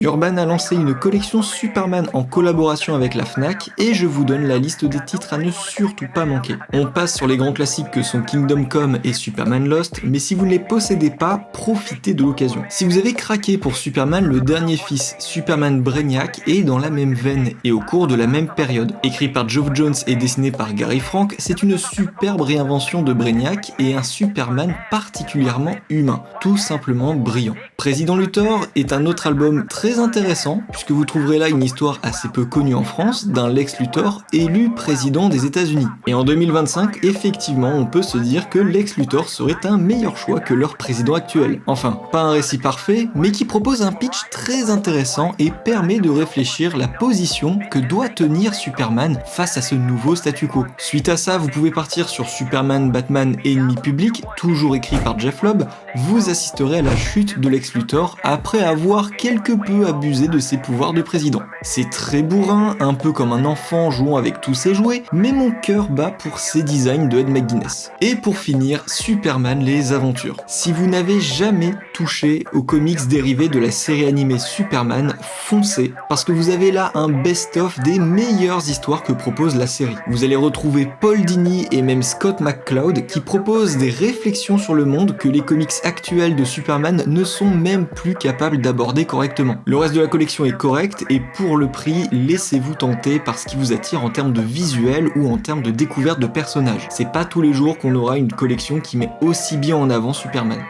Urban a lancé une collection Superman en collaboration avec la Fnac et je vous donne la liste des titres à ne surtout pas manquer. On passe sur les grands classiques que sont Kingdom Come et Superman Lost, mais si vous ne les possédez pas, profitez de l'occasion. Si vous avez craqué pour Superman, le dernier fils, Superman Brainiac, est dans la même veine et au cours de la même période. Écrit par Geoff Johns et dessiné par Gary Frank, c'est une superbe réinvention de Brainiac et un Superman particulièrement humain, tout simplement brillant. Président Luthor est un autre album très intéressant, puisque vous trouverez là une histoire assez peu connue en France d'un Lex Luthor élu président des États-Unis. Et en 2025, effectivement, on peut se dire que Lex Luthor serait un meilleur choix que leur président actuel. Enfin, pas un récit parfait, mais qui propose un pitch très intéressant et permet de réfléchir la position que doit tenir Superman face à ce nouveau statu quo. Suite à ça, vous pouvez partir sur Superman, Batman et Ennemi Public, toujours écrit par Jeff Lobb. Vous assisterez à la chute de Lex Luthor après avoir quelque peu abusé de ses pouvoirs de président. C'est très bourrin, un peu comme un enfant jouant avec tous ses jouets, mais mon cœur bat pour ces designs de Ed McGuinness. Et pour finir, Superman les aventures. Si vous n'avez jamais touché aux comics dérivés de la série animée Superman, foncez, parce que vous avez là un best-of des meilleures histoires que propose la série. Vous allez retrouver Paul Dini et même Scott McCloud qui proposent des réflexions sur le monde que les comics actuels de Superman ne sont même plus capables d'aborder correctement. Le reste de la collection est correct et pour le prix, laissez-vous tenter par ce qui vous attire en termes de visuel ou en termes de découverte de personnages. C'est pas tous les jours qu'on aura une collection qui met aussi bien en avant Superman.